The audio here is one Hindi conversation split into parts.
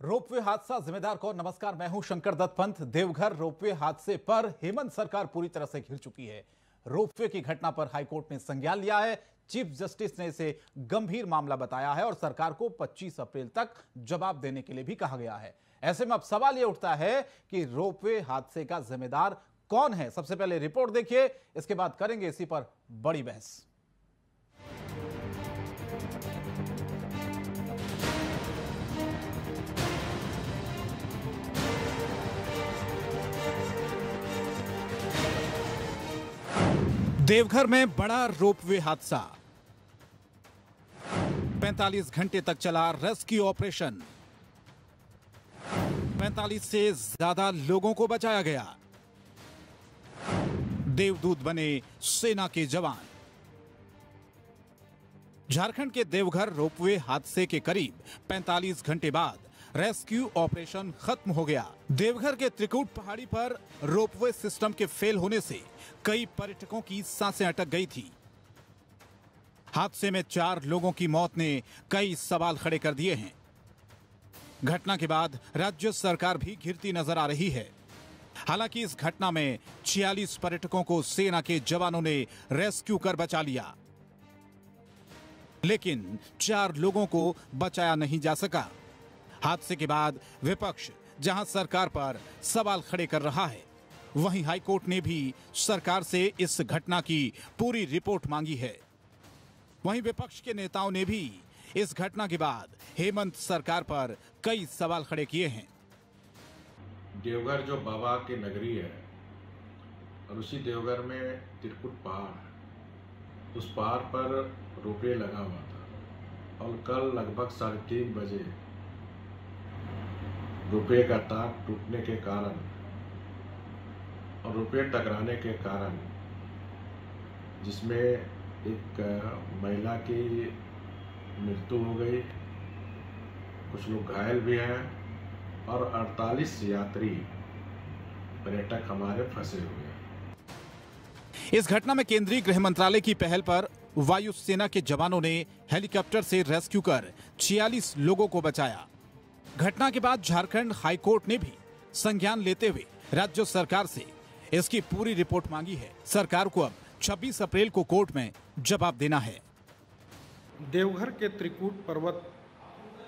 रोपवे हादसा जिम्मेदार कौन? नमस्कार, मैं हूं शंकर दत्त पंत। देवघर रोपवे हादसे पर हेमंत सरकार पूरी तरह से घिर चुकी है। रोपवे की घटना पर हाईकोर्ट ने संज्ञान लिया है। चीफ जस्टिस ने इसे गंभीर मामला बताया है और सरकार को 25 अप्रैल तक जवाब देने के लिए भी कहा गया है। ऐसे में अब सवाल यह उठता है कि रोपवे हादसे का जिम्मेदार कौन है। सबसे पहले रिपोर्ट देखिए, इसके बाद करेंगे इसी पर बड़ी बहस। देवघर में बड़ा रोपवे हादसा, 45 घंटे तक चला रेस्क्यू ऑपरेशन, 45 से ज्यादा लोगों को बचाया गया। देवदूत बने सेना के जवान। झारखंड के देवघर रोपवे हादसे के करीब 45 घंटे बाद रेस्क्यू ऑपरेशन खत्म हो गया। देवघर के त्रिकुट पहाड़ी पर रोपवे सिस्टम के फेल होने से कई पर्यटकों की सांसें अटक गई थी। हादसे में 4 लोगों की मौत ने कई सवाल खड़े कर दिए हैं। घटना के बाद राज्य सरकार भी घिरती नजर आ रही है। हालांकि इस घटना में 46 पर्यटकों को सेना के जवानों ने रेस्क्यू कर बचा लिया, लेकिन 4 लोगों को बचाया नहीं जा सका। हादसे के बाद विपक्ष जहां सरकार पर सवाल खड़े कर रहा है, वहीं हाईकोर्ट ने भी सरकार से इस घटना की पूरी रिपोर्ट मांगी है। वहीं विपक्ष के नेताओं ने भी इस घटना के बाद हेमंत सरकार पर कई सवाल खड़े किए हैं। देवघर जो बाबा की नगरी है और उसी देवघर में त्रिकुट पहाड़ है, उस पहाड़ पर रोपवे लगा हुआ था और कल लगभग 3:30 बजे रोपवे का तार टूटने के कारण और रोपवे टकराने के कारण जिसमें एक महिला की मृत्यु हो गई, कुछ लोग घायल भी हैं और 48 यात्री पर्यटक हमारे फंसे हुए हैं। इस घटना में केंद्रीय गृह मंत्रालय की पहल पर वायुसेना के जवानों ने हेलीकॉप्टर से रेस्क्यू कर 46 लोगों को बचाया। घटना के बाद झारखंड हाईकोर्ट ने भी संज्ञान लेते हुए राज्य सरकार से इसकी पूरी रिपोर्ट मांगी है। सरकार को अब 26 अप्रैल को कोर्ट में जवाब देना है। देवघर के त्रिकुट पर्वत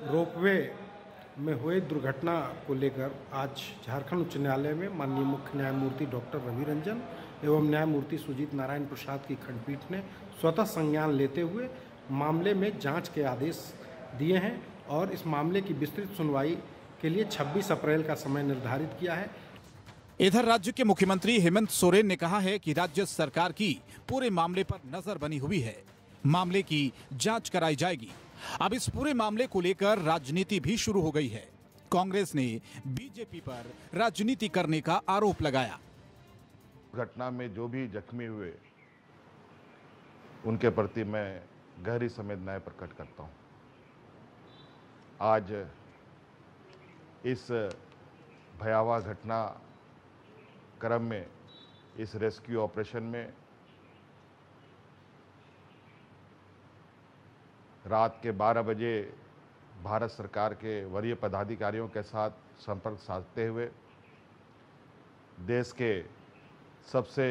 रोपवे में हुए दुर्घटना को लेकर आज झारखंड उच्च न्यायालय में माननीय मुख्य न्यायमूर्ति डॉक्टर रवि रंजन एवं न्यायमूर्ति सुजीत नारायण प्रसाद की खंडपीठ ने स्वतः संज्ञान लेते हुए मामले में जांच के आदेश दिए हैं और इस मामले की विस्तृत सुनवाई के लिए 26 अप्रैल का समय निर्धारित किया है। इधर राज्य के मुख्यमंत्री हेमंत सोरेन ने कहा है कि राज्य सरकार की पूरे मामले पर नजर बनी हुई है, मामले की जांच कराई जाएगी। अब इस पूरे मामले को लेकर राजनीति भी शुरू हो गई है। कांग्रेस ने बीजेपी पर राजनीति करने का आरोप लगाया। घटना में जो भी जख्मी हुए उनके प्रति मैं गहरी संवेदनाएं प्रकट करता हूं। आज इस भयावह घटना क्रम में इस रेस्क्यू ऑपरेशन में रात के 12 बजे भारत सरकार के वरीय पदाधिकारियों के साथ संपर्क साधते हुए देश के सबसे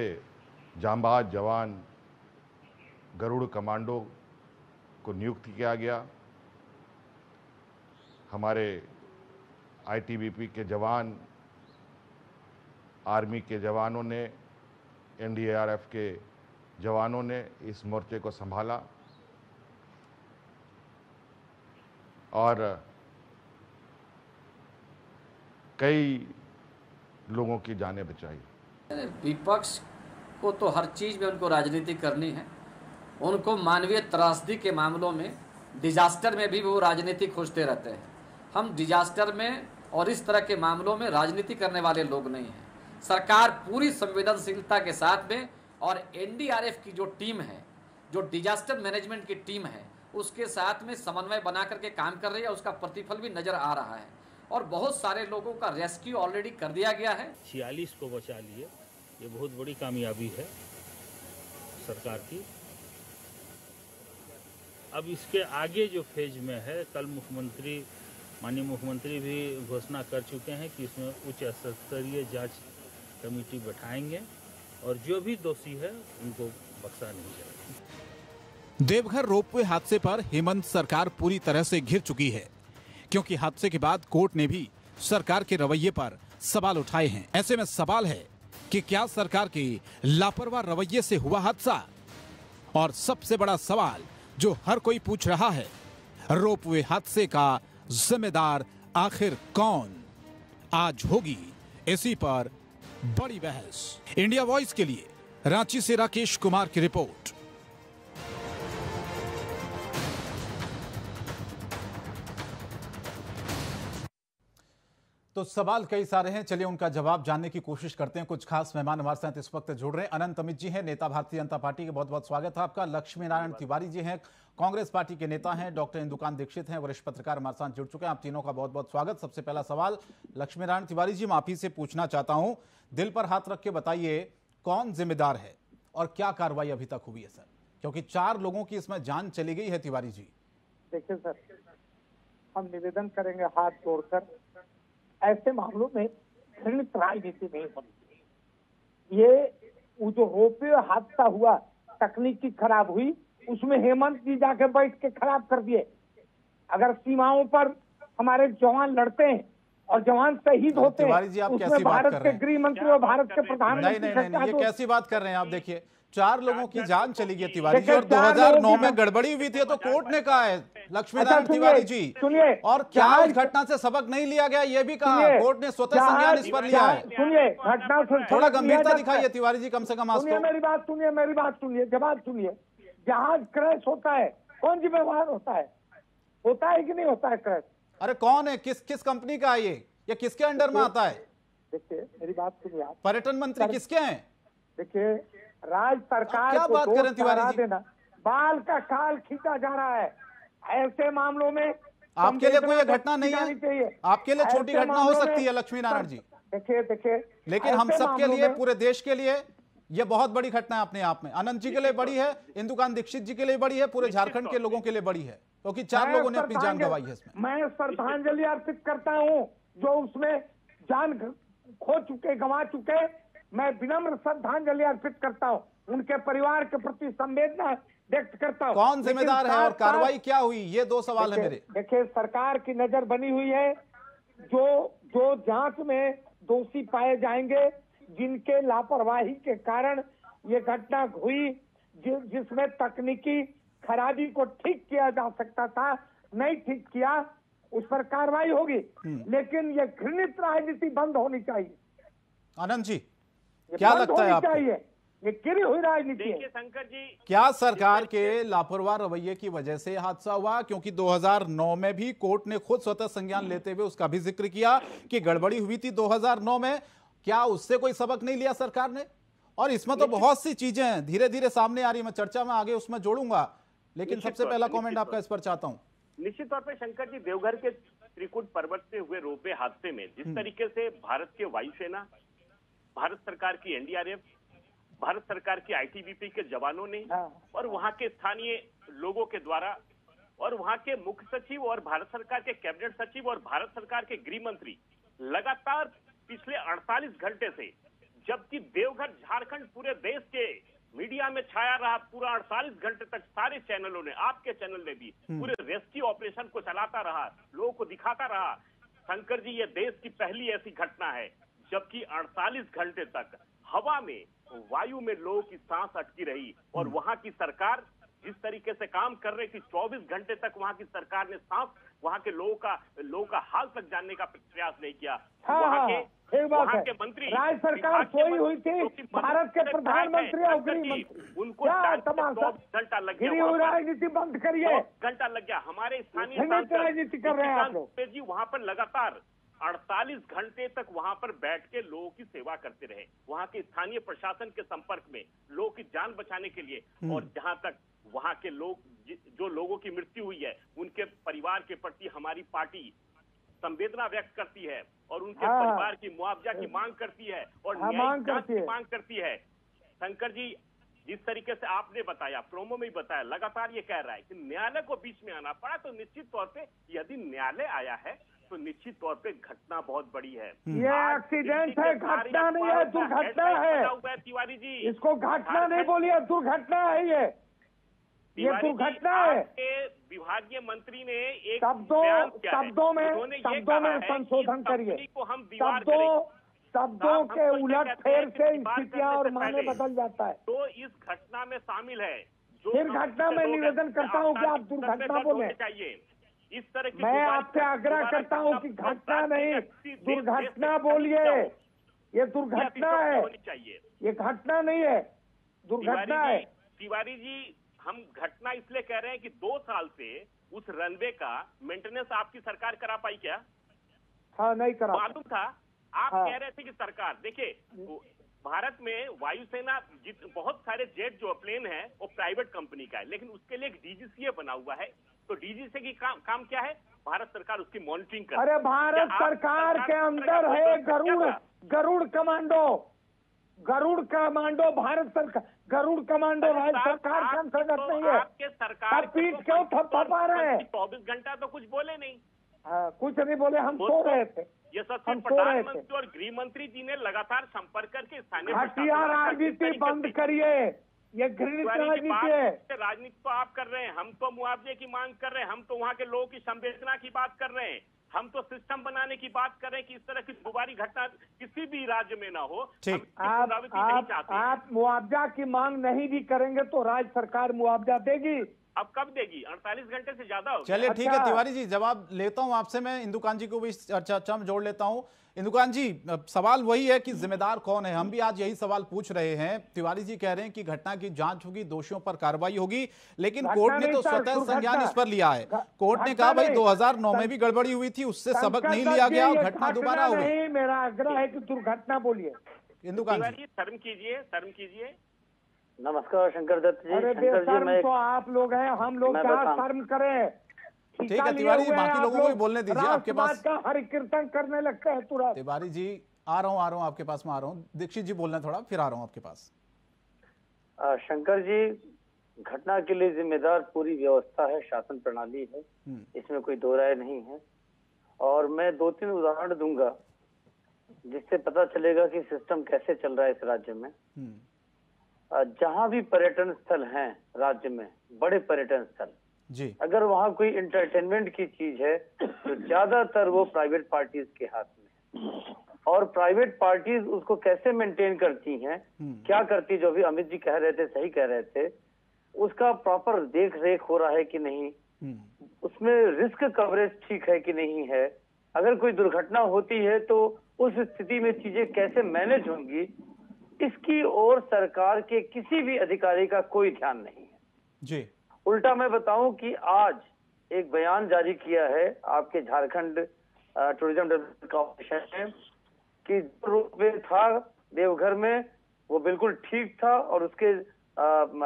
जांबाज जवान गरुड़ कमांडो को नियुक्त किया गया। हमारे आईटीबीपी के जवान, आर्मी के जवानों ने, एनडीआरएफ के जवानों ने इस मोर्चे को संभाला और कई लोगों की जानें बचाई। विपक्ष को तो हर चीज में उनको राजनीति करनी है। उनको मानवीय त्रासदी के मामलों में, डिजास्टर में भी वो राजनीति खोजते रहते हैं। हम डिजास्टर में और इस तरह के मामलों में राजनीति करने वाले लोग नहीं हैं। सरकार पूरी संवेदनशीलता के साथ में और एनडीआरएफ की जो टीम है, जो डिजास्टर मैनेजमेंट की टीम है, उसके साथ में समन्वय बना करके काम कर रही है। उसका प्रतिफल भी नजर आ रहा है और बहुत सारे लोगों का रेस्क्यू ऑलरेडी कर दिया गया है। 46 को बचा लिए, ये बहुत बड़ी कामयाबी है सरकार की। अब इसके आगे जो फेज में है, कल मुख्यमंत्री माननीय मुख्यमंत्री भी घोषणा कर चुके हैं कि इसमें उच्च स्तरीय जांच कमेटी बैठाएंगे और जो भी दोषी है उनको बख्शा नहीं जाएगा। देवघर रोपवे हादसे पर हेमंत सरकार पूरी तरह से घिर चुकी है, क्योंकि हादसे के बाद कोर्ट ने भी सरकार के रवैये पर सवाल उठाए हैं। ऐसे में सवाल है कि क्या सरकार के लापरवाह रवैये से हुआ हादसा? और सबसे बड़ा सवाल जो हर कोई पूछ रहा है, रोपवे हादसे का जिम्मेदार आखिर कौन? आज होगी इसी पर बड़ी बहस। इंडिया वॉइस के लिए रांची से राकेश कुमार की रिपोर्ट। तो सवाल कई सारे हैं, चलिए उनका जवाब जानने की कोशिश करते हैं। कुछ खास मेहमान हमारे साथ इस वक्त जुड़ रहे हैं। अनंत अमित जी हैं, नेता भारतीय जनता पार्टी के, बहुत बहुत स्वागत है आपका। लक्ष्मी नारायण तिवारी जी हैं, कांग्रेस पार्टी के नेता हैं। डॉक्टर इंदुकांत दीक्षित हैं, वरिष्ठ पत्रकार, हमारे साथ जुड़ चुके हैं। आप तीनों का बहुत बहुत स्वागत। सबसे पहला सवाल लक्ष्मी नारायण तिवारी जी, माफी से पूछना चाहता हूं, दिल पर हाथ रख के बताइए कौन जिम्मेदार है और क्या कार्रवाई अभी तक हुई है सर? क्योंकि 4 लोगों की इसमें जान चली गई है तिवारी जी। देखिए सर, हम निवेदन करेंगे हाथ जोड़कर, ऐसे मामलों में घृणित राजनीति नहीं होनी। ये वो जो रोपवे हादसा हुआ, तकनीकी खराब हुई, उसमें हेमंत जी जाके बैठ के खराब कर दिए। अगर सीमाओं पर हमारे जवान लड़ते हैं और जवान शहीद होते हैं, तिवारी जी आप कैसी उसमें बात भारत कर के रहे हैं? गृह मंत्री और भारत के प्रधानमंत्री नहीं, ये कैसी बात कर रहे हैं आप? देखिए 4 लोगों की जान चली गई तिवारी जी, देखिए, और 4 2009 में गड़बड़ी हुई थी तो कोर्ट ने कहा है लक्ष्मी नारायण तिवारी जी। सुनिए, और क्या उस घटना से सबक नहीं लिया गया, ये भी कहा कोर्ट ने, स्वतः संज्ञान इस पर लिया है। सुनिए, घटना से थोड़ा गंभीरता दिखाइए तिवारी जी, कम से कम आज सुनिए तो। मेरी बात सुनिए, जवाब सुनिए। जहाज क्रैश होता है, कौन जिम्मेवार होता है कि नहीं होता है क्रैश? अरे कौन है, किस कंपनी का है ये किसके अंडर में आता है? देखिए मेरी बात सुनिए आप। पर्यटन मंत्री किसके हैं? देखिए, राज्य सरकार क्या को बात दोष करें तिवारी ठहरा जी? देना, बाल का खाल खींचा जा रहा है। ऐसे मामलों में आपके लिए कोई घटना नहीं जानी है? चाहिए। आपके लिए छोटी ऐसे घटना हो मामलों सकती में- है लक्ष्मी नारायण जी, देखिए, लेकिन हम ऐसे सबके मामलों लिए, में- पूरे देश के लिए ये बहुत बड़ी घटना है अपने आप में। अनंत जी के लिए बड़ी है, इंदुकांत दीक्षित जी के लिए बड़ी है, पूरे झारखंड के लोगों के लिए बड़ी है, क्योंकि 4 लोगों ने अपनी जान गंवाई है इसमें। मैं श्रद्धांजलि अर्पित करता हूं जो उसमें जान खो चुके, गंवा चुके। मैं विनम्र श्रद्धांजलि अर्पित करता हूं, उनके परिवार के प्रति संवेदना व्यक्त करता हूं। कौन जिम्मेदार है और साथ- कार्रवाई क्या हुई, ये 2 सवाल है मेरे। देखिए, सरकार की नजर बनी हुई है। जो जांच में दोषी पाए जाएंगे, जिनके लापरवाही के कारण ये घटना हुई, जिसमें तकनीकी खराबी को ठीक किया जा सकता था, नहीं ठीक किया, उस पर कार्रवाई होगी। लेकिन ये घृणित राजनीति बंद होनी चाहिए। आनंद जी ये क्या बंद लगता है होनी आपको? चाहिए। ये गिरी हुई राजनीति है। शंकर जी, क्या सरकार के लापरवाह रवैये की वजह से हादसा हुआ? क्योंकि 2009 में भी कोर्ट ने खुद स्वतः संज्ञान लेते हुए उसका भी जिक्र किया कि गड़बड़ी हुई थी 2009 में। क्या उससे कोई सबक नहीं लिया सरकार ने? और इसमें तो बहुत सी चीजें हैं, धीरे धीरे सामने आ रही है, मैं चर्चा में आगे उसमें जोड़ूंगा, लेकिन सबसे पहला कमेंट आपका इस पर चाहता हूं। निश्चित तौर पे शंकर जी, देवघर के त्रिकुट पर्वत से हुए रोपवे हादसे में जिस तरीके से भारत के वायुसेना, भारत सरकार की एनडीआरएफ, भारत सरकार की आईटीबीपी के जवानों ने और वहां के स्थानीय लोगों के द्वारा और वहां के मुख्य सचिव और भारत सरकार के कैबिनेट सचिव और भारत सरकार के गृह मंत्री लगातार पिछले 48 घंटे से, जबकि देवघर झारखंड पूरे देश के मीडिया में छाया रहा, पूरा 48 घंटे तक सारे चैनलों ने, आपके चैनल ने भी पूरे रेस्क्यू ऑपरेशन को चलाता रहा, लोगों को दिखाता रहा। शंकर जी, ये देश की पहली ऐसी घटना है जबकि 48 घंटे तक हवा में, वायु में लोगों की सांस अटकी रही और वहां की सरकार जिस तरीके से काम कर रही थी, 24 घंटे तक वहां की सरकार ने सांस, वहां के लोगों का हाल तक जानने का प्रयास नहीं किया। वहां के मंत्री, राज्य सरकार सोई हुई थी, भारत के प्रधानमंत्री और गृह मंत्री, उनको 24 घंटा लग गया, राजनीति बंद करिए, घंटा लग गया। हमारे स्थानीय राजनीति कर रहे हैं आप लोग जी, वहां पर लगातार 48 घंटे तक वहां पर बैठ के लोगों की सेवा करते रहे, वहां के स्थानीय प्रशासन के संपर्क में लोगों की जान बचाने के लिए। और जहां तक वहां के लोग, जो लोगों की मृत्यु हुई है, उनके परिवार के प्रति हमारी पार्टी संवेदना व्यक्त करती है और उनके परिवार की मुआवजा की मांग करती है और न्यायिक जांच की मांग करती है। शंकर जी, जिस तरीके से आपने बताया, प्रोमो में ही बताया, लगातार ये कह रहा है कि न्यायालय को बीच में आना पड़ा, तो निश्चित तौर पे यदि न्यायालय आया है तो निश्चित तौर पे घटना बहुत बड़ी है। ये एक्सीडेंट है, घटना नहीं है, दुर्घटना है। तिवारी जी, इसको घटना नहीं बोलिए, दुर्घटना है ये दुर्घटना है। विभागीय मंत्री ने एक शब्दों में संशोधन करिए, शब्दों के उलट फेर से स्थितियां और माने बदल जाता है। तो इस घटना में शामिल है जो फिर घटना में निवेदन करता हूं कि आप दुर्घटना बोले चाहिए। इस तरह की मैं आपसे आग्रह करता हूं कि घटना नहीं, दुर्घटना बोलिए। ये दुर्घटना है, ये घटना नहीं है, दुर्घटना है। तिवारी जी, हम घटना इसलिए कह रहे हैं कि 2 साल से उस रनवे का मेंटेनेंस आपकी सरकार करा पाई क्या? हाँ, नहीं करा। मालूम था, आप कह रहे थे कि सरकार, देखिए भारत में वायुसेना बहुत सारे जेट जो प्लेन है वो प्राइवेट कंपनी का है, लेकिन उसके लिए एक डीजीसीए बना हुआ है। तो डीजीसीए की काम क्या है? भारत सरकार उसकी मॉनिटरिंग कर। अरे भारत सरकार के अंदर है गरुड़ कमांडो, भारत सरकार गरुड़ कमांडो राज्य सरकार के अंतर्गत नहीं है। आपके सरकार पीठ क्यों थपथपा रहे हैं? 24 घंटा तो कुछ बोले नहीं। हाँ, कुछ नहीं बोले, हम सो रहे थे। ये सबसे प्रधानमंत्री और गृह मंत्री जी ने लगातार संपर्क करके स्थानीय घटिया राजनीति बंद करिए, ये घृणित राजनीति है। राजनीति तो आप कर रहे हैं, हम तो मुआवजे की मांग कर रहे हैं, हम तो वहाँ के लोगों की संवेदना की बात कर रहे हैं, हम तो सिस्टम बनाने की बात कर रहे हैं कि इस तरह की दोबारी घटना किसी भी राज्य में ना हो। ठीक, आप मुआवजा की मांग नहीं भी करेंगे तो राज्य सरकार मुआवजा देगी। अब कब देगी? 48 घंटे से ज्यादा हो। चलिए ठीक है तिवारी जी, जवाब लेता हूं आपसे। मैं इंदुकांत जी को भी चर्चा में जोड़ लेता हूं। इंदुकांत जी, सवाल वही है कि जिम्मेदार कौन है? हम भी आज यही सवाल पूछ रहे हैं। तिवारी जी कह रहे हैं कि घटना की जांच होगी, दोषियों पर कार्रवाई होगी, लेकिन कोर्ट ने तो स्वतः संज्ञान इस पर लिया है। कोर्ट ने कहा भाई 2009 में भी गड़बड़ी हुई थी, उससे सबक नहीं लिया गया, घटना दोबारा हो गई। मेरा आग्रह है कि दुर्घटना बोलिए। इंदुकांत जी, शर्म कीजिए। नमस्कार शंकर दत्त जी। अरे बेशर्म तो आप लोग हैं, हम लोग क्या शर्म करें? ठीक है तिवारी जी, बाकी लोगों को भी बोलने दीजिए। आपके पास का हरि कीर्तन करने लगते हैं तुरंत। तिवारी जी आ रहा हूँ आपके पास में आ रहा हूँ। दीक्षित जी बोलना थोड़ा, फिर आ रहा हूँ आपके पास। शंकर जी, घटना के लिए जिम्मेदार पूरी व्यवस्था है, शासन प्रणाली है, इसमें कोई दो राय नहीं है। और मैं 2-3 उदाहरण दूंगा जिससे पता चलेगा कि सिस्टम कैसे चल रहा है इस राज्य में। जहां भी पर्यटन स्थल हैं राज्य में, बड़े पर्यटन स्थल जी, अगर वहां कोई इंटरटेनमेंट की चीज है तो ज्यादातर वो प्राइवेट पार्टीज के हाथ में है। और प्राइवेट पार्टीज उसको कैसे मेंटेन करती हैं, क्या करती, जो भी अमित जी कह रहे थे, सही कह रहे थे, उसका प्रॉपर देख रेख हो रहा है कि नहीं, उसमें रिस्क कवरेज ठीक है कि नहीं है, अगर कोई दुर्घटना होती है तो उस स्थिति में चीजें कैसे मैनेज होंगी, इसकी ओर सरकार के किसी भी अधिकारी का कोई ध्यान नहीं है जी। उल्टा मैं बताऊं कि आज एक बयान जारी किया है आपके झारखंड टूरिज्म डेवलपमेंट कॉर्पोरेशन ने कि जो रोपवे था देवघर में वो बिल्कुल ठीक था और उसके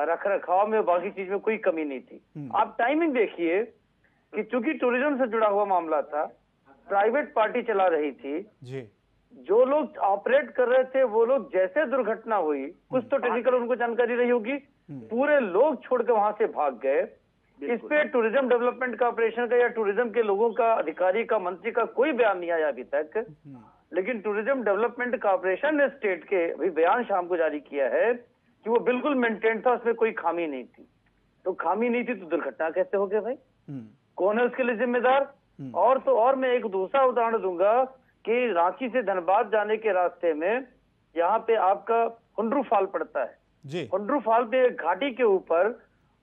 रख रखाव में बाकी चीज में कोई कमी नहीं थी। आप टाइमिंग देखिए कि चूंकि टूरिज्म से जुड़ा हुआ मामला था, प्राइवेट पार्टी चला रही थी जी, जो लोग ऑपरेट कर रहे थे वो लोग जैसे दुर्घटना हुई, कुछ तो टेक्निकल उनको जानकारी रही होगी, पूरे लोग छोड़ के वहां से भाग गए। इस पे टूरिज्म डेवलपमेंट कॉर्पोरेशन का या टूरिज्म के लोगों का, अधिकारी का, मंत्री का कोई बयान नहीं आया अभी तक। लेकिन टूरिज्म डेवलपमेंट कॉर्पोरेशन ने स्टेट के अभी बयान शाम को जारी किया है कि वो बिल्कुल मेंटेन था, उसमें कोई खामी नहीं थी। तो खामी नहीं थी तो दुर्घटना कैसे हो गई भाई? कौन है उसके लिए जिम्मेदार? और मैं एक दूसरा उदाहरण दूंगा कि रांची से धनबाद जाने के रास्ते में यहाँ पे आपका हुंड्रू फाल पड़ता है जी। हुंड्रू फाल पे घाटी के ऊपर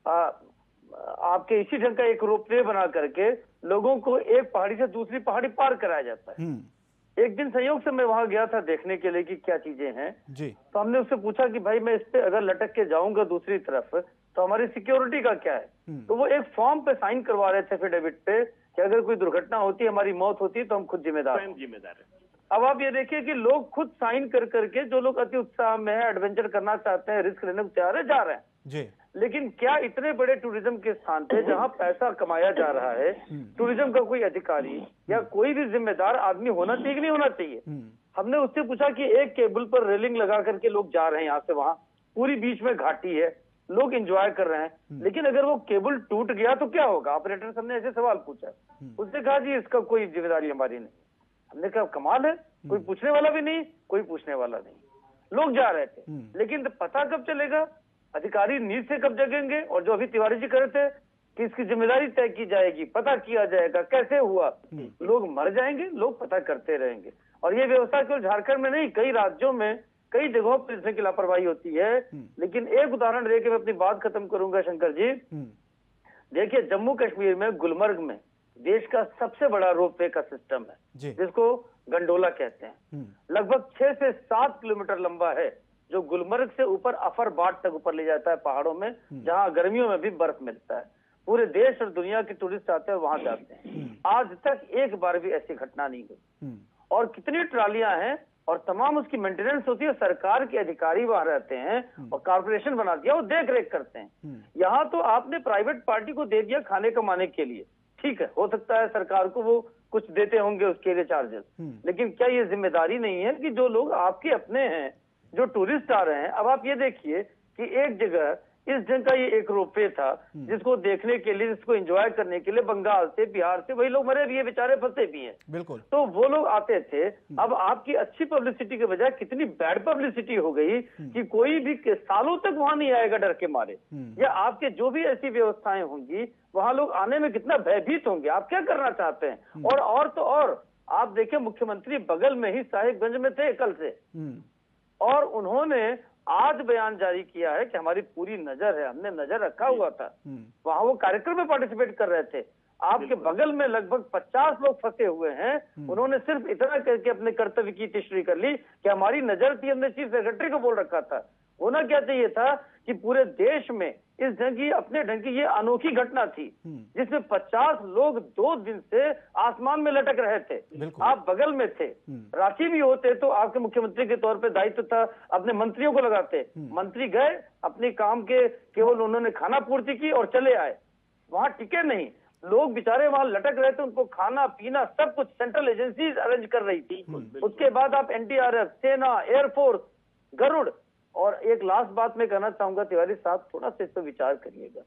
आपके इसी ढंग का एक रोपवे बना करके लोगों को एक पहाड़ी से दूसरी पहाड़ी पार कराया जाता है। एक दिन संयोग से मैं वहां गया था देखने के लिए कि क्या चीजें हैं जी। तो हमने उससे पूछा कि भाई मैं इस पे अगर लटक के जाऊंगा दूसरी तरफ तो हमारी सिक्योरिटी का क्या है? तो वो एक फॉर्म पे साइन करवा रहे थे एफिडेविट पे कि अगर कोई दुर्घटना होती है, हमारी मौत होती है तो हम खुद जिम्मेदार है। अब आप ये देखिए कि लोग खुद साइन कर करके, जो लोग अति उत्साह में है, एडवेंचर करना चाहते हैं, रिस्क लेने को तैयार है, जा रहे हैं जी। लेकिन क्या इतने बड़े टूरिज्म के स्थान पे जहां पैसा कमाया जा रहा है, टूरिज्म का कोई अधिकारी या कोई भी जिम्मेदार आदमी होना चाहिए कि नहीं होना चाहिए? हमने उससे पूछा कि एक केबल पर रेलिंग लगा करके लोग जा रहे हैं यहाँ से वहां, पूरी बीच में घाटी है, लोग एंजॉय कर रहे हैं। लेकिन अगर वो केबल टूट गया तो क्या होगा? ऑपरेटर साहब ने ऐसे सवाल पूछा। उसने कहा जी इसका कोई जिम्मेदारी हमारी नहीं। हमने कहा कमाल है, कोई पूछने वाला भी नहीं, कोई पूछने वाला नहीं, लोग जा रहे थे। लेकिन पता कब चलेगा, अधिकारी नींद से कब जगेंगे? और जो अभी तिवारी जी कह रहे थे कि इसकी जिम्मेदारी तय की जाएगी, पता किया जाएगा कैसे हुआ, लोग मर जाएंगे, लोग पता करते रहेंगे। और ये व्यवस्था केवल झारखंड में नहीं, कई राज्यों में कई जगहों पर इसमें की लापरवाही होती है। लेकिन एक उदाहरण देके मैं अपनी बात खत्म करूंगा शंकर जी। देखिए जम्मू कश्मीर में गुलमर्ग में देश का सबसे बड़ा रोपवे का सिस्टम है, जिसको गंडोला कहते हैं। लगभग 6 से 7 किलोमीटर लंबा है, जो गुलमर्ग से ऊपर अफरबाट तक ऊपर ले जाता है पहाड़ों में, जहां गर्मियों में भी बर्फ मिलता है। पूरे देश और दुनिया के टूरिस्ट आते हैं, वहां जाते हैं। आज तक एक बार भी ऐसी घटना नहीं हुई। और कितनी ट्रालियां हैं और तमाम उसकी मेंटेनेंस होती है, सरकार के अधिकारी वहां रहते हैं और कारपोरेशन बना दिया, वो देख रेख करते हैं। यहाँ तो आपने प्राइवेट पार्टी को दे दिया खाने कमाने के लिए, ठीक है, हो सकता है सरकार को वो कुछ देते होंगे उसके लिए चार्जेस, लेकिन क्या ये जिम्मेदारी नहीं है कि जो लोग आपके अपने हैं, जो टूरिस्ट आ रहे हैं? अब आप ये देखिए कि एक जगह इस ढंग का ये एक रोपवे था, जिसको देखने के लिए, जिसको एंजॉय करने के लिए बंगाल से, बिहार से वही लोग मरे भी है, बेचारे फंसे भी हैं। बिल्कुल। तो वो लोग आते थे। अब आपकी अच्छी पब्लिसिटी के बजाय कितनी बैड पब्लिसिटी हो गई कि कोई भी सालों तक वहां नहीं आएगा डर के मारे, या आपके जो भी ऐसी व्यवस्थाएं होंगी वहां लोग आने में कितना भयभीत होंगे। आप क्या करना चाहते हैं? और तो और आप देखिए, मुख्यमंत्री बगल में ही साहिबगंज में थे कल से, और उन्होंने आज बयान जारी किया है कि हमारी पूरी नजर है, हमने नजर रखा हुआ था। वहां वो कार्यक्रम में पार्टिसिपेट कर रहे थे। आपके बगल में लगभग 50 लोग फंसे हुए हैं। उन्होंने सिर्फ इतना करके अपने कर्तव्य की तिश्री कर ली कि हमारी नजर थी, हमने चीफ सेक्रेटरी को बोल रखा था। होना क्या चाहिए था कि पूरे देश में इस ढंग की, अपने ढंग की ये अनोखी घटना थी, जिसमें 50 लोग 2 दिन से आसमान में लटक रहे थे। आप बगल में थे। रांची भी होते तो आपके मुख्यमंत्री के तौर पे दायित्व था, अपने मंत्रियों को लगाते। मंत्री गए अपने काम के, केवल उन्होंने खाना पूर्ति की और चले आए, वहां टिके नहीं। लोग बेचारे वहां लटक रहे थे, उनको खाना पीना सब कुछ सेंट्रल एजेंसीज अरेंज कर रही थी। उसके बाद आप एनडीआरएफ, सेना, एयरफोर्स, गरुड़। और एक लास्ट बात मैं कहना चाहूंगा तिवारी साहब, थोड़ा सा इस पर विचार करिएगा।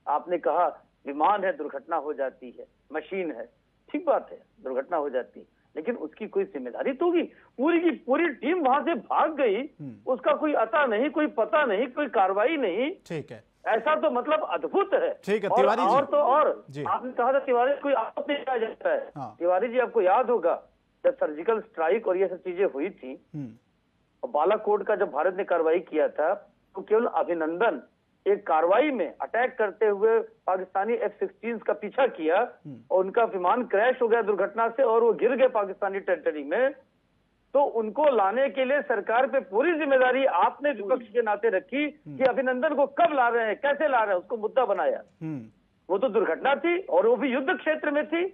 आपने कहा विमान है, दुर्घटना हो जाती है, मशीन है, ठीक बात है, दुर्घटना हो जाती है, लेकिन उसकी कोई जिम्मेदारी तो होगी। पूरी की पूरी टीम वहां से भाग गई, उसका कोई अता नहीं, कोई पता नहीं, कोई कार्रवाई नहीं। ठीक है, ऐसा तो मतलब अद्भुत है। ठीक है तिवारी जी। और तो और आपने कहा था तिवारी कोई आरोप नहीं किया जाता है। तिवारी जी आपको याद होगा जब सर्जिकल स्ट्राइक और ये सब चीजें हुई थी, और बालाकोट का जब भारत ने कार्रवाई किया था, तो केवल अभिनंदन एक कार्रवाई में अटैक करते हुए पाकिस्तानी F-16 का पीछा किया और उनका विमान क्रैश हो गया दुर्घटना से और वो गिर गए पाकिस्तानी टेरिटरी में। तो उनको लाने के लिए सरकार पे पूरी जिम्मेदारी आपने विपक्ष के नाते रखी कि अभिनंदन को कब ला रहे हैं, कैसे ला रहे हैं, उसको मुद्दा बनाया। वो तो दुर्घटना थी और वो भी युद्ध क्षेत्र में थी।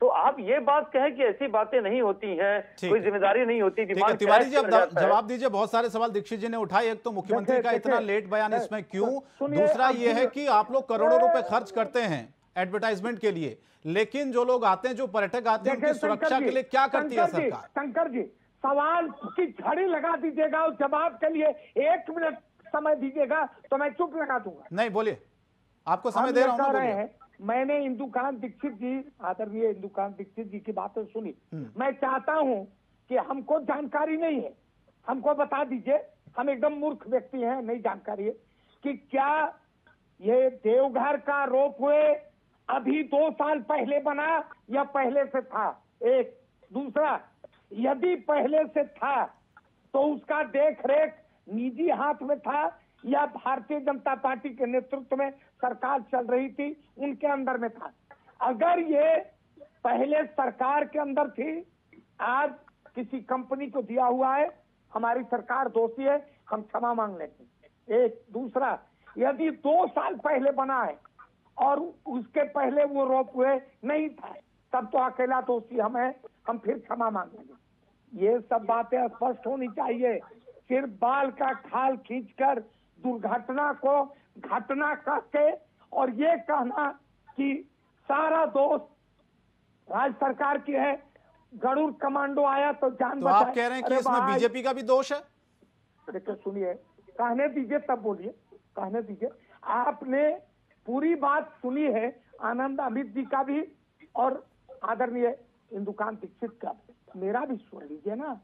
तो आप ये बात कहें कि ऐसी बातें नहीं होती हैं, कोई जिम्मेदारी नहीं होती। तिवारी जी अब जवाब दीजिए। बहुत सारे सवाल दीक्षित जी ने उठाए। एक तो मुख्यमंत्री का इतना लेट बयान, इसमें क्यों? दूसरा ये है कि आप लोग करोड़ों रुपए खर्च करते हैं एडवर्टाइजमेंट के लिए, लेकिन जो लोग आते हैं, जो पर्यटक आते हैं, उनकी सुरक्षा के लिए क्या करती है सरकार? शंकर जी, सवाल की झड़ी लगा दीजिएगा और जवाब के लिए 1 मिनट समय दीजिएगा तो मैं चुप लगा दूंगा। नहीं बोलिए, आपको समय दे रहा हूं। मैंने इंदुकांत दीक्षित जी, आदरणीय इंदुकांत दीक्षित जी की बातें सुनी। मैं चाहता हूं कि हमको जानकारी नहीं है, हमको बता दीजिए, हम एकदम मूर्ख व्यक्ति हैं, नहीं जानकारी है कि क्या ये देवघर का रोपवे अभी 2 साल पहले बना या पहले से था? एक। दूसरा, यदि पहले से था तो उसका देख रेख निजी हाथ में था या भारतीय जनता पार्टी के नेतृत्व में सरकार चल रही थी, उनके अंदर में था? अगर ये पहले सरकार के अंदर थी, आज किसी कंपनी को दिया हुआ है, हमारी सरकार दोषी है, हम क्षमा मांग लेते हैं। एक। दूसरा, यदि 2 साल पहले बना है और उसके पहले वो रोपवे नहीं था, तब तो अकेला दोषी हम फिर क्षमा मांग लेंगे। ये सब बातें स्पष्ट होनी चाहिए। सिर्फ बाल का खाल खींचकर दुर्घटना को घटना करके और ये कहना कि सारा दोष राज्य सरकार की है, गरुड़ कमांडो आया तो जान बचाए। आप कह रहे हैं कि इसमें बीजेपी का भी दोष है? देखिए सुनिए, कहने दीजिए तब बोलिए, कहने दीजिए। आपने पूरी बात सुनी है, आनंद अमित जी का भी और आदरणीय इंदुकांत दीक्षित का, मेरा भी सुन लीजिए ना,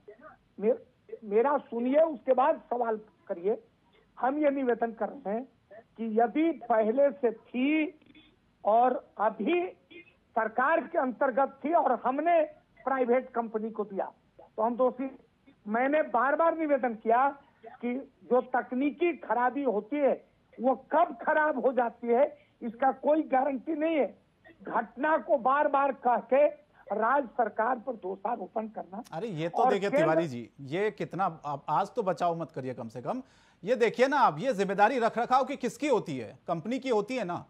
मेरा सुनिए, उसके बाद सवाल करिए। हम ये निवेदन कर रहे हैं कि यदि पहले से थी और अभी सरकार के अंतर्गत थी और हमने प्राइवेट कंपनी को दिया तो हम दोषी। मैंने बार बार निवेदन किया कि जो तकनीकी खराबी होती है वो कब खराब हो जाती है इसका कोई गारंटी नहीं है। घटना को बार बार कह के राज्य सरकार पर दोषारोपण करना। अरे ये तो देखिए तिवारी जी, ये कितना, आप आज तो बचाव मत करिए, कम से कम ये देखिए ना, अब ये जिम्मेदारी रख रखाव की किसकी होती है? कंपनी की होती है ना।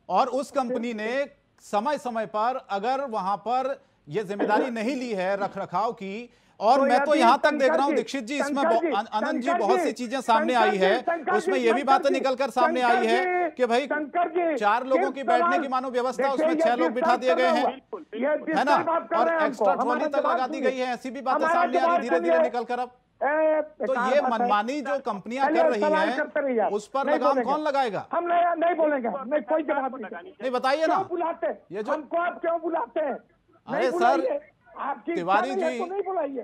और उस कंपनी ने समय समय पर अगर वहां पर ये जिम्मेदारी नहीं ली है रख रखाव की, और मैं तो यहां तक देख रहा हूं दीक्षित जी, इसमें आनंद जी बहुत सी चीजें सामने आई है, उसमें यह भी बातें निकलकर सामने आई है कि भाई 4 लोगों की बैठने की मानो व्यवस्था, उसमें 6 लोग बिठा दिए गए हैं, है ना, और एक्स्ट्रा ट्रॉली तक लगा दी गई है, ऐसी भी बातें सामने आ रही धीरे धीरे निकलकर। अब तो ये मनमानी जो कंपनियां कर रही हैं उस पर लगाम कौन लगाएगा? हम नहीं बोलेंगे, नहीं कोई जवाब नहीं, बताइए ना। बुलाते ये जो हमको आप क्यों बुलाते हैं? अरे सर आपकी तिवारी जी, नहीं बुलाइए,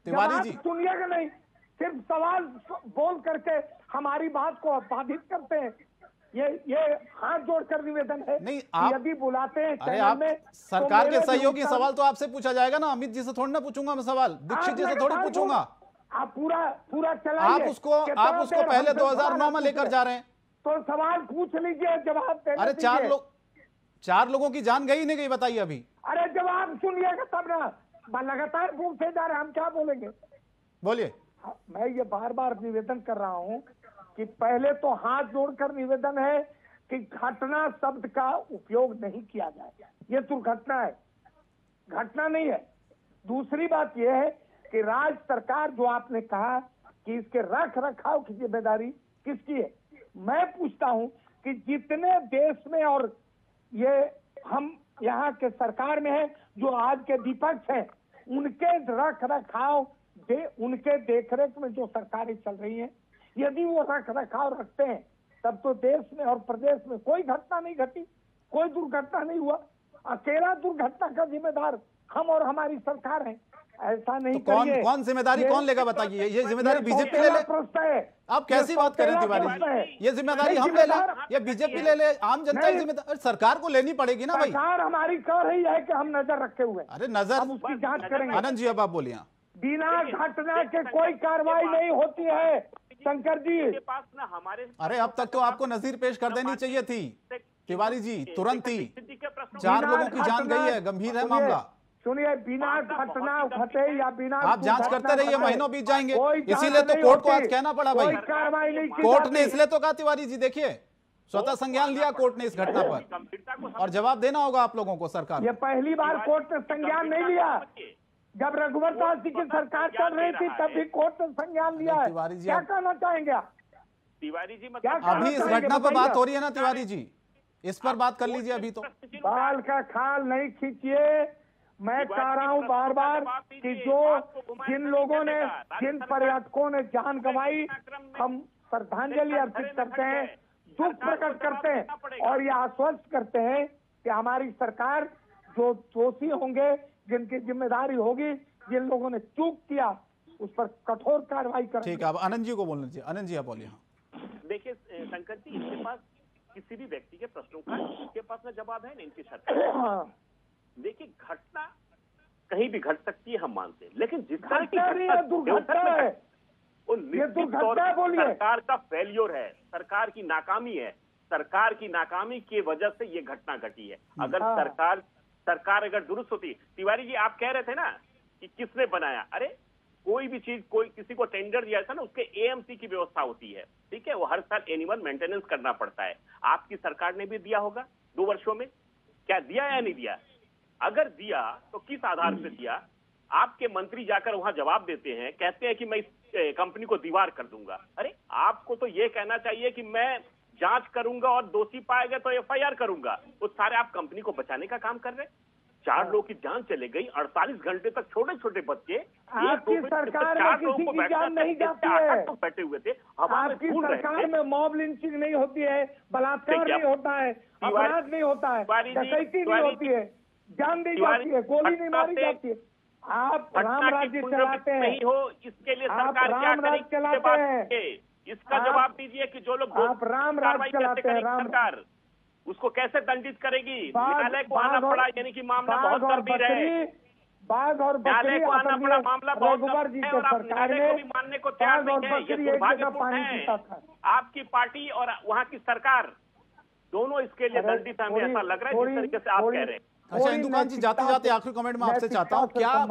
तिवारी जी सुनिएगा नहीं, सिर्फ सवाल बोल करके हमारी बात को बाधित करते हैं। ये हाथ जोड़कर निवेदन है नहीं, आप यदि बुलाते हैं अरे आप सरकार के सहयोगी, सवाल तो आपसे पूछा जाएगा ना, अमित जी से थोड़ी ना पूछूंगा मैं सवाल, दीक्षित जी से थोड़ी पूछूंगा। आप पूरा चलाइए। आप उसको पहले 2009 में लेकर जा रहे हैं, तो सवाल पूछ लीजिए, जवाब देने अरे 4 लोगों की जान गई नहीं गई, बताइए अभी। अरे जवाब सुनिएगा तब ना, लगातार पूछे जा रहे हैं, हम क्या बोलेंगे? बोलिए। मैं ये बार बार निवेदन कर रहा हूं कि पहले तो हाथ जोड़कर निवेदन है कि घटना शब्द का उपयोग नहीं किया जाए, ये दुर्घटना है, घटना नहीं है। दूसरी बात यह है कि राज्य सरकार, जो आपने कहा कि इसके रख रखाव की जिम्मेदारी किसकी है, मैं पूछता हूं कि जितने देश में, और ये हम यहाँ के सरकार में है, जो आज के विपक्ष हैं, उनके रख रखाव उनके देखरेख में जो सरकारें चल रही हैं, यदि वो रख रखाव रखते हैं तब तो देश में और प्रदेश में कोई घटना नहीं घटी, कोई दुर्घटना नहीं हुआ। अकेला दुर्घटना का जिम्मेदार हम और हमारी सरकार है, ऐसा नहीं तो कौन जिम्मेदारी कौन लेगा बताइए? ये जिम्मेदारी बीजेपी ले ले? आप कैसी बात करें तिवारी जी? ये जिम्मेदारी हम ले लें या बीजेपी ले ले? आम जनता की जिम्मेदारी सरकार को लेनी पड़ेगी ना भाई। सरकार हमारी कर रही है कि हम नजर रखे हुए। अरे नजर, हम उसकी जांच करेंगे। आनंद जी अब आप बोलिए। बिना घटना के कोई कार्रवाई नहीं होती है शंकर जी। अरे अब तक तो आपको नजीर पेश कर देनी चाहिए थी तिवारी जी, तुरंत ही। 4 लोगों की जान गई है, गंभीर है मामला। सुनिए, बिना घटना घटे या बिना, आप जांच करते रहिए, महीनों बीत जाएंगे, इसीलिए तो कोर्ट को आज कहना पड़ा भाई। कार्रवाई नहीं, कोर्ट ने इसलिए तो कहा तिवारी जी, देखिए स्वतः संज्ञान लिया कोर्ट ने इस घटना पर, और जवाब देना होगा आप लोगों को सरकार। ये पहली बार कोर्ट ने संज्ञान नहीं लिया, जब रघुवर दास जी की सरकार चल रही थी तब भी कोर्ट ने संज्ञान लिया है। तिवारी जी, क्या कहना चाहेंगे आप? तिवारी जी अभी इस घटना पर बात हो रही है ना तिवारी जी, इस पर बात कर लीजिए अभी। तो बाल का खाल नहीं खींचिए, मैं कह रहा हूं बार बार कि जिन लोगों ने, जिन पर्यटकों ने जान गंवाई, हम श्रद्धांजलि अर्पित करते हैं, दुख प्रकट करते हैं और ये आश्वस्त करते हैं कि हमारी सरकार जो दोषी होंगे, जिनकी जिम्मेदारी होगी, जिन लोगों ने चूक किया, उस पर कठोर कार्रवाई करेंगे। ठीक है, अब आनंद जी को बोलना चाहिए। आनंद जी आप बोलिए। देखिए शंकर जी, इनके पास किसी भी व्यक्ति के प्रश्नों का इनके पास ना जवाब है ना इनकी सरकार। देखिए घटना कहीं भी घट सकती है, हम मानते हैं, लेकिन जिस तरह की दुर्घटना है वो निश्चित तौर पर सरकार का फेल्योर है, सरकार की नाकामी है। सरकार की नाकामी की वजह से ये घटना घटी है। अगर सरकार अगर दुरुस्त होती। तिवारी जी आप कह रहे थे ना कि किसने बनाया, अरे कोई भी चीज, कोई किसी को टेंडर दिया था ना, उसके एएमसी की व्यवस्था होती है, ठीक है, वो हर साल एनुअल मेंटेनेंस करना पड़ता है। आपकी सरकार ने भी दिया होगा 2 वर्षों में, क्या दिया या नहीं दिया? अगर दिया तो किस आधार पे दिया? आपके मंत्री जाकर वहां जवाब देते हैं, कहते हैं कि मैं इस कंपनी को दीवार कर दूंगा। अरे आपको तो ये कहना चाहिए कि मैं जांच करूंगा और दोषी पाएगा तो एफआईआर करूंगा। उस सारे आप कंपनी को बचाने का काम कर रहे हैं। 4 लोगों की जान चले गई। 48 घंटे तक छोटे छोटे बच्चे आपकी सरकार में किसी की जान नहीं जाती है। बैठे हुए थे, हवा में आपकी फूल रहे सरकार थे। में मॉब लिंचिंग नहीं होती है, बलात्कार नहीं होता है, अपराध नहीं होता है, डकैती नहीं होती है, जान दी जाती है, गोली नहीं मारी जाती है। आप राम राज्य चलाते हैं, नहीं हो इसके लिए आप सरकार क्या राम राज्य चलाते हैं, करेगी? इसका जवाब दीजिए कि जो लोग आप राम राज्य चलाते हैं, सरकार उसको कैसे दंडित करेगी? न्यायालय को आना पड़ा, यानी कि मामला बहुत गंभीर है। बाघ और न्यायालय को आना पड़ा, मामला बहुत गंभीर है और आप सरकार न्यायालय को भी मानने को तैयार नहीं है। ये दुर्भाग्यपूर्ण है। आपकी पार्टी और वहाँ की सरकार दोनों इसके लिए दंडित हमें ऐसा लग रहा है जिस तरीके से आप कह रहे हैं। अच्छा इंदुकांत जी, जाते जाते आखिरी कमेंट में आपसे चाहता हूं, क्या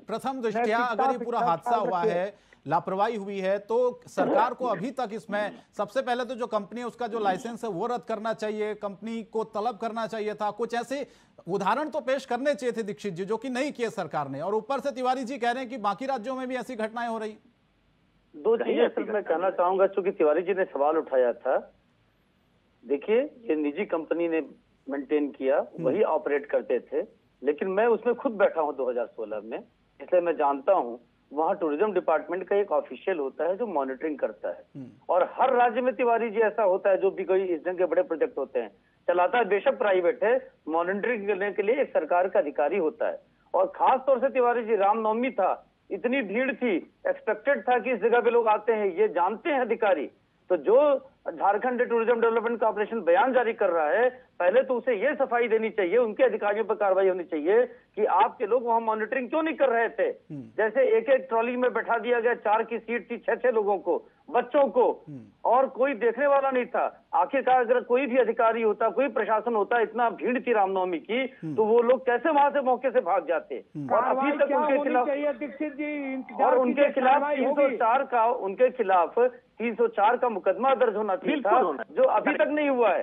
प्रथम दृष्टया अगर ये पूरा हादसा हुआ है, लापरवाही हुई है, तो सरकार को अभी तक इसमें सबसे पहले तो जो कंपनी है उसका जो लाइसेंस है वो रद्द करना चाहिए, कंपनी को तलब करना चाहिए था, कुछ ऐसे उदाहरण तो पेश करने चाहिए थे दीक्षित जी, जो कि नहीं किए सरकार ने। और ऊपर से तिवारी जी कह रहे हैं कि बाकी राज्यों में भी ऐसी घटनाएं हो रही। 2 चीजें सिर्फ मैं कहना चाहूंगा, चूंकि तिवारी जी ने सवाल उठाया था। देखिए, ये निजी कंपनी ने मेंटेन किया, वही ऑपरेट करते थे, लेकिन मैं उसमें खुद बैठा हूं 2016 में, इसलिए मैं जानता हूं वहां टूरिज्म डिपार्टमेंट का एक ऑफिशियल होता है जो मॉनिटरिंग करता है। और हर राज्य में तिवारी जी ऐसा होता है, जो भी कोई इस ढंग के बड़े प्रोजेक्ट होते हैं चलाता है, बेशक प्राइवेट है, मॉनिटरिंग करने के लिए एक सरकार का अधिकारी होता है। और खास तौर से तिवारी जी, रामनवमी था, इतनी भीड़ थी, एक्सपेक्टेड था कि इस जगह पे लोग आते हैं, ये जानते हैं अधिकारी। तो जो झारखंड टूरिज्म डेवलपमेंट कॉर्पोरेशन बयान जारी कर रहा है, पहले तो उसे ये सफाई देनी चाहिए, उनके अधिकारियों पर कार्रवाई होनी चाहिए कि आपके लोग वहां मॉनिटरिंग क्यों नहीं कर रहे थे। जैसे एक एक ट्रॉली में बैठा दिया गया, 4 की सीट थी, 6-6 लोगों को, बच्चों को, और कोई देखने वाला नहीं था। आखिरकार अगर कोई भी अधिकारी होता, कोई प्रशासन होता, इतना भीड़ थी रामनवमी की, तो वो लोग कैसे वहां से मौके से भाग जाते। और अभी तक उनके खिलाफ, दीक्षित जी, और उनके खिलाफ 304 का मुकदमा दर्ज होना चाहिए था, जो अभी तक नहीं हुआ है।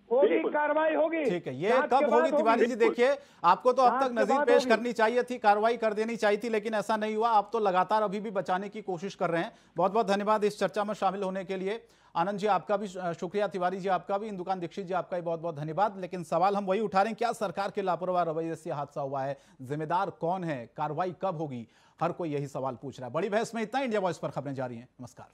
कार्रवाई होगी। ठीक है, ये कब होगी तिवारी जी? देखिए, आपको तो अब तक नजीर पेश करनी चाहिए थी, कार्रवाई कर देनी चाहिए थी, लेकिन ऐसा नहीं हुआ। आप तो लगातार अभी भी बचाने की कोशिश कर रहे हैं। बहुत बहुत धन्यवाद इस चर्चा में शामिल होने के लिए। आनंद जी आपका भी शुक्रिया, तिवारी जी आपका भी, इंदुकांत दीक्षित जी आपका भी बहुत बहुत धन्यवाद। लेकिन सवाल हम वही उठा रहे हैं, क्या सरकार के लापरवाह रवैये से हादसा हुआ है? जिम्मेदार कौन है? कार्रवाई कब होगी? हर कोई यही सवाल पूछ रहा है। बड़ी बहस में इतना। इंडिया वॉइस पर खबरें जारी हैं। नमस्कार।